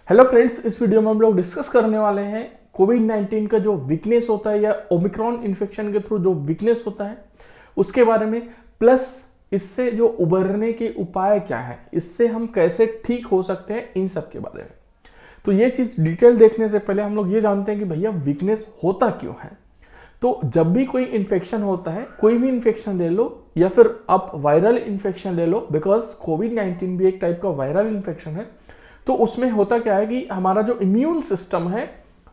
Hello friends, इस video में हम लोग डिस्कस करने वाले हैं कोविड-19 का जो वीकनेस होता है या ओमिक्रॉन इन्फेक्शन के थ्रू जो वीकनेस होता है उसके बारे में, प्लस इससे जो उबरने के उपाय क्या है, इससे हम कैसे ठीक हो सकते हैं, इन सब के बारे में। तो ये चीज़ डिटेल देखने से पहले हम लोग ये जानते हैं कि भैया वीकनेस होता क्यों है। तो जब भी कोई इन्फेक्शन होता है, कोई भी इन्फेक्शन ले लो या फिर आप वायरल इन्फेक्शन ले लो, बिकॉज कोविड-19 भी एक टाइप का वायरल इन्फेक्शन है। तो उसमें होता क्या है कि हमारा जो इम्यून सिस्टम है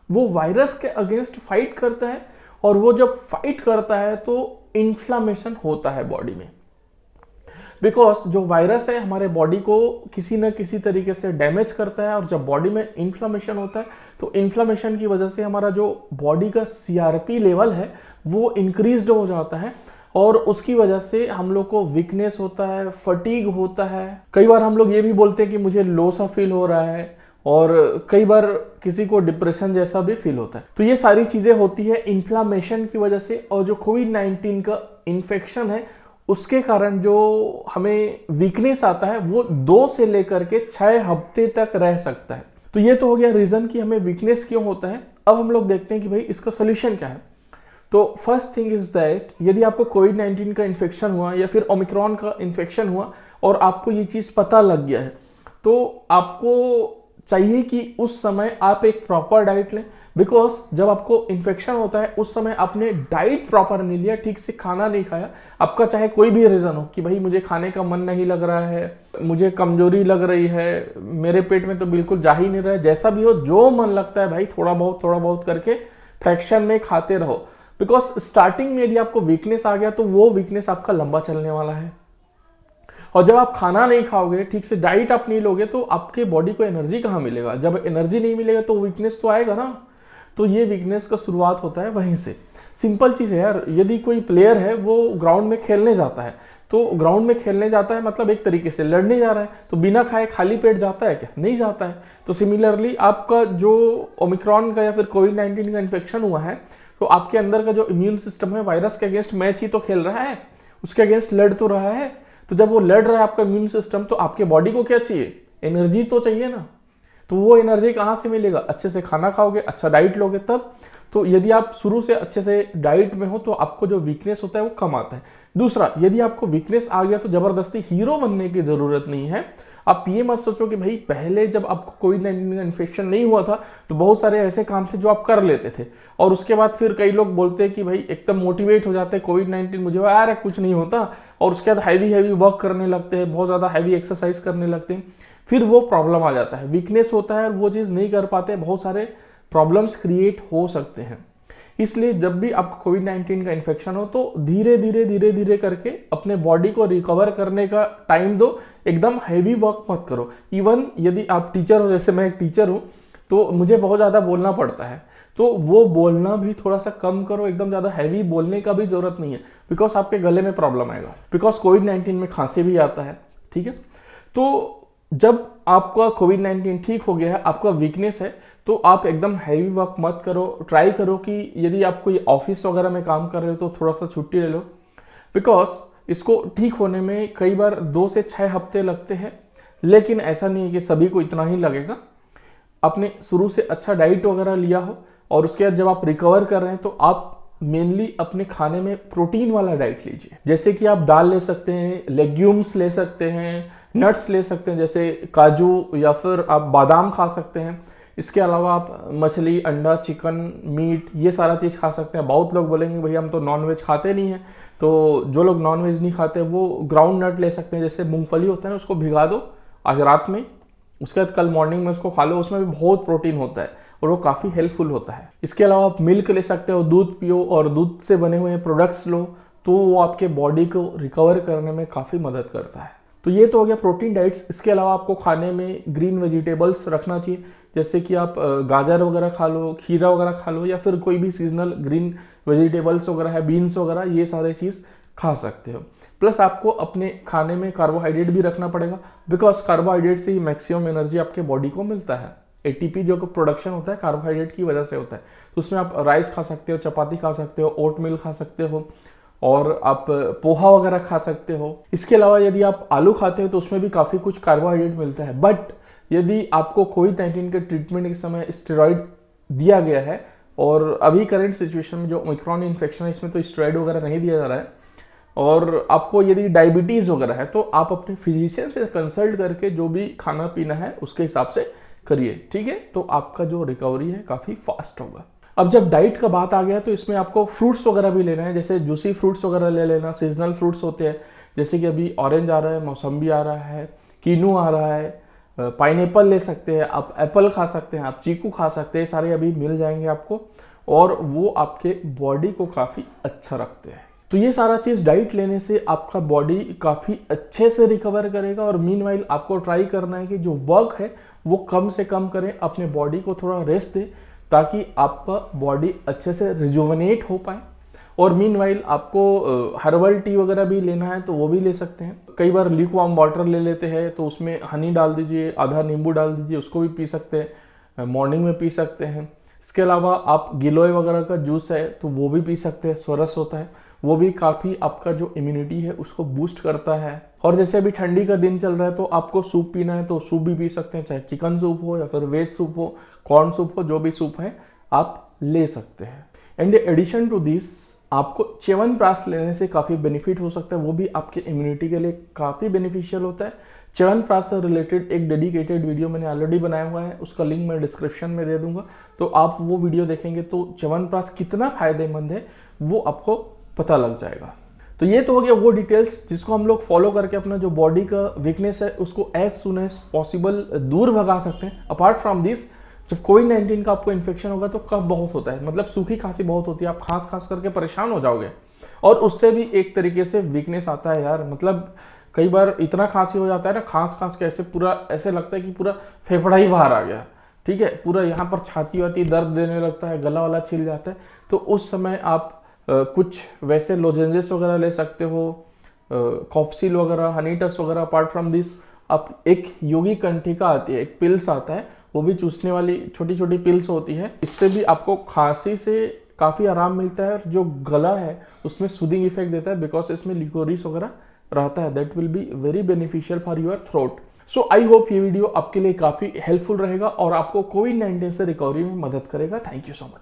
वो वायरस के अगेंस्ट फाइट करता है, और वो जब फाइट करता है तो इन्फ्लामेशन होता है बॉडी में। बिकॉज जो वायरस है हमारे बॉडी को किसी न किसी तरीके से डैमेज करता है, और जब बॉडी में इन्फ्लामेशन होता है तो इन्फ्लामेशन की वजह से हमारा जो बॉडी का CRP लेवल है वो इंक्रीज्ड हो जाता है, और उसकी वजह से हम लोग को वीकनेस होता है, फटीग होता है। कई बार हम लोग ये भी बोलते हैं कि मुझे लो सा फील हो रहा है, और कई बार किसी को डिप्रेशन जैसा भी फील होता है। तो ये सारी चीजें होती है इन्फ्लामेशन की वजह से, और जो कोविड-19 का इन्फेक्शन है उसके कारण जो हमें वीकनेस आता है वो 2 से लेकर के 6 हफ्ते तक रह सकता है। तो ये तो हो गया रीजन कि हमें वीकनेस क्यों होता है। अब हम लोग देखते हैं कि भाई इसका सोल्यूशन क्या है। तो फर्स्ट थिंग इज दैट यदि आपको कोविड-19 का इन्फेक्शन हुआ या फिर ओमिक्रॉन का इन्फेक्शन हुआ और आपको ये चीज़ पता लग गया है, तो आपको चाहिए कि उस समय आप एक प्रॉपर डाइट लें। बिकॉज जब आपको इन्फेक्शन होता है उस समय आपने डाइट प्रॉपर नहीं लिया, ठीक से खाना नहीं खाया, आपका चाहे कोई भी रीज़न हो कि भाई मुझे खाने का मन नहीं लग रहा है, मुझे कमजोरी लग रही है, मेरे पेट में तो बिल्कुल जा ही नहीं रहा है, जैसा भी हो जो मन लगता है भाई थोड़ा बहुत करके फ्रैक्शन में खाते रहो। बिकॉज स्टार्टिंग में यदि आपको वीकनेस आ गया तो वो वीकनेस आपका लंबा चलने वाला है, और जब आप खाना नहीं खाओगे, ठीक से डाइट आप नहीं लोगे, तो आपके बॉडी को एनर्जी कहाँ मिलेगा। जब एनर्जी नहीं मिलेगा तो वीकनेस तो आएगा ना। तो ये वीकनेस का शुरुआत होता है वहीं से। सिंपल चीज़ है यार, यदि कोई प्लेयर है वो ग्राउंड में खेलने जाता है, तो ग्राउंड में खेलने जाता है मतलब एक तरीके से लड़ने जा रहा है, तो बिना खाए खाली पेट जाता है क्या? नहीं जाता है। तो सिमिलरली आपका जो ओमिक्रॉन का या फिर कोविड-19 का इन्फेक्शन हुआ है, तो आपके अंदर का जो इम्यून सिस्टम है वायरस के अगेंस्ट मैच ही तो खेल रहा है, उसके अगेंस्ट लड़ तो रहा है। तो जब वो लड़ रहा है आपका इम्यून सिस्टम, तो आपके बॉडी को क्या चाहिए? एनर्जी तो चाहिए ना। तो वो एनर्जी कहाँ से मिलेगा? अच्छे से खाना खाओगे, अच्छा डाइट लोगे तब। तो यदि आप शुरू से अच्छे से डाइट में हो तो आपको जो वीकनेस होता है वो कम आता है। दूसरा, यदि आपको वीकनेस आ गया तो जबरदस्ती हीरो बनने की जरूरत नहीं है। आप ये मत सोचो कि भाई पहले जब आपको कोविड-19 का इन्फेक्शन नहीं हुआ था तो बहुत सारे ऐसे काम थे जो आप कर लेते थे, और उसके बाद फिर कई लोग बोलते हैं कि भाई एकदम मोटिवेट हो जाते हैं, कोविड-19 मुझे यार कुछ नहीं होता, और उसके बाद हैवी वर्क करने लगते हैं, बहुत ज़्यादा हैवी एक्सरसाइज करने लगते हैं, फिर वो प्रॉब्लम आ जाता है, वीकनेस होता है, वो चीज़ नहीं कर पाते, बहुत सारे प्रॉब्लम्स क्रिएट हो सकते हैं। इसलिए जब भी आपको कोविड-19 का इन्फेक्शन हो तो धीरे धीरे करके अपने बॉडी को रिकवर करने का टाइम दो, एकदम हैवी वर्क मत करो। इवन यदि आप टीचर हो, जैसे मैं एक टीचर हूँ, तो मुझे बहुत ज़्यादा बोलना पड़ता है, तो वो बोलना भी थोड़ा सा कम करो, एकदम ज़्यादा हैवी बोलने का भी ज़रूरत नहीं है, बिकॉज आपके गले में प्रॉब्लम आएगा। बिकॉज कोविड-19 में खांसी भी आता है, ठीक है। तो जब आपका कोविड-19 ठीक हो गया है, आपका वीकनेस है, तो आप एकदम हैवी वर्क मत करो। ट्राई करो कि यदि आप कोई ऑफिस वगैरह में काम कर रहे हो तो थोड़ा सा छुट्टी ले लो, बिकॉज इसको ठीक होने में कई बार 2 से 6 हफ्ते लगते हैं। लेकिन ऐसा नहीं है कि सभी को इतना ही लगेगा। आपने शुरू से अच्छा डाइट वगैरह लिया हो, और उसके बाद जब आप रिकवर कर रहे हैं तो आप मेनली अपने खाने में प्रोटीन वाला डाइट लीजिए। जैसे कि आप दाल ले सकते हैं, लेग्यूम्स ले सकते हैं, नट्स ले सकते हैं जैसे काजू, या फिर आप बादाम खा सकते हैं। इसके अलावा आप मछली, अंडा, चिकन, मीट, ये सारा चीज़ खा सकते हैं। बहुत लोग बोलेंगे भैया हम तो नॉनवेज खाते नहीं हैं, तो जो लोग नॉनवेज नहीं खाते वो ग्राउंड नट ले सकते हैं, जैसे मूंगफली होता है ना, उसको भिगा दो आज रात में, उसके बाद कल मॉर्निंग में उसको खा लो, उसमें भी बहुत प्रोटीन होता है और वो काफ़ी हेल्पफुल होता है। इसके अलावा आप मिल्क ले सकते हो, दूध पियो और दूध से बने हुए प्रोडक्ट्स लो, तो वो आपके बॉडी को रिकवर करने में काफ़ी मदद करता है। तो ये तो हो गया प्रोटीन डाइट्स। इसके अलावा आपको खाने में ग्रीन वेजिटेबल्स रखना चाहिए, जैसे कि आप गाजर वगैरह खा लो, खीरा वगैरह खा लो, या फिर कोई भी सीजनल ग्रीन वेजिटेबल्स वगैरह है, बीन्स वगैरह, ये सारे चीज़ खा सकते हो। प्लस आपको अपने खाने में कार्बोहाइड्रेट भी रखना पड़ेगा, बिकॉज कार्बोहाइड्रेट से ही मैक्सिमम एनर्जी आपके बॉडी को मिलता है। ATP जो प्रोडक्शन होता है कार्बोहाइड्रेट की वजह से होता है। तो उसमें आप राइस खा सकते हो, चपाती खा सकते हो, ओट मिल खा सकते हो, और आप पोहा वगैरह खा सकते हो। इसके अलावा यदि आप आलू खाते हो तो उसमें भी काफ़ी कुछ कार्बोहाइड्रेट मिलता है। बट यदि आपको कोविड-19 के ट्रीटमेंट के समय स्टेरॉइड दिया गया है, और अभी करंट सिचुएशन में जो ओमिक्रॉन इन्फेक्शन है इसमें तो स्टेरॉइड वगैरह नहीं दिया जा रहा है, और आपको यदि डायबिटीज़ वगैरह है तो आप अपने फिजिशियन से कंसल्ट करके जो भी खाना पीना है उसके हिसाब से करिए, ठीक है। तो आपका जो रिकवरी है काफ़ी फास्ट होगा। अब जब डाइट का बात आ गया तो इसमें आपको फ्रूट्स वगैरह भी लेना है, जैसे जूसी फ्रूट्स वगैरह ले लेना। सीजनल फ्रूट्स होते हैं, जैसे कि अभी ऑरेंज आ रहा है, मौसम्बी आ रहा है, कीनू आ रहा है, पाइनएप्पल ले सकते हैं आप, एप्पल खा सकते हैं आप, चीकू खा सकते हैं, सारे अभी मिल जाएंगे आपको, और वो आपके बॉडी को काफ़ी अच्छा रखते हैं। तो ये सारा चीज़ डाइट लेने से आपका बॉडी काफ़ी अच्छे से रिकवर करेगा। और मीनवाइल आपको ट्राई करना है कि जो वर्क है वो कम से कम करें, अपने बॉडी को थोड़ा रेस्ट दें, ताकि आपका बॉडी अच्छे से रिजुवनेट हो पाए। और मीनवाइल आपको हर्बल टी वगैरह भी लेना है तो वो भी ले सकते हैं। कई बार ल्यूकवार्म वाटर ले लेते हैं तो उसमें हनी डाल दीजिए, आधा नींबू डाल दीजिए, उसको भी पी सकते हैं, मॉर्निंग में पी सकते हैं। इसके अलावा आप गिलोय वगैरह का जूस है तो वो भी पी सकते हैं, स्वरस होता है, वो भी काफ़ी आपका जो इम्यूनिटी है उसको बूस्ट करता है। और जैसे अभी ठंडी का दिन चल रहा है तो आपको सूप पीना है तो सूप भी पी सकते हैं, चाहे चिकन सूप हो या फिर वेज सूप हो, कॉर्न सूप हो, जो भी सूप है आप ले सकते हैं। एंड एडिशन टू दिस आपको च्यवनप्राश लेने से काफ़ी बेनिफिट हो सकता है, वो भी आपके इम्यूनिटी के लिए काफ़ी बेनिफिशियल होता है। च्यवनप्राश से रिलेटेड एक डेडिकेटेड वीडियो मैंने ऑलरेडी बनाया हुआ है, उसका लिंक मैं डिस्क्रिप्शन में दे दूंगा, तो आप वो वीडियो देखेंगे तो च्यवनप्राश कितना फायदेमंद है वो आपको पता लग जाएगा। तो ये तो हो गया वो डिटेल्स जिसको हम लोग फॉलो करके अपना जो बॉडी का वीकनेस है उसको एज सुन एज पॉसिबल दूर भगा सकते हैं। अपार्ट फ्रॉम दिस, जब कोविड-19 का आपको इन्फेक्शन होगा तो कफ बहुत होता है, मतलब सूखी खांसी बहुत होती है, आप खांस खांस करके परेशान हो जाओगे, और उससे भी एक तरीके से वीकनेस आता है यार। मतलब कई बार इतना खांसी हो जाता है ना, खांस खांस के ऐसे पूरा ऐसे लगता है कि पूरा फेफड़ा ही बाहर आ गया, ठीक है, पूरा यहाँ पर छाती वाती दर्द देने लगता है, गला वाला छिल जाता है। तो उस समय आप कुछ वैसे लोजेंजेस वगैरह ले सकते हो, कॉप्सिल वगैरह, हनी टस वगैरह। अपार्ट फ्रॉम दिस आप एक योगी कंठिका आती है, एक पिल्स आता है, वो भी चूसने वाली छोटी छोटी पिल्स होती है, इससे भी आपको खांसी से काफ़ी आराम मिलता है। जो गला है उसमें सूदिंग इफेक्ट देता है, बिकॉज इसमें लिकोरिस वगैरह रहता है, that will be very beneficial for your throat. So I hope ये वीडियो आपके लिए काफ़ी हेल्पफुल रहेगा और आपको कोविड-19 से रिकवरी में मदद करेगा। Thank you so much.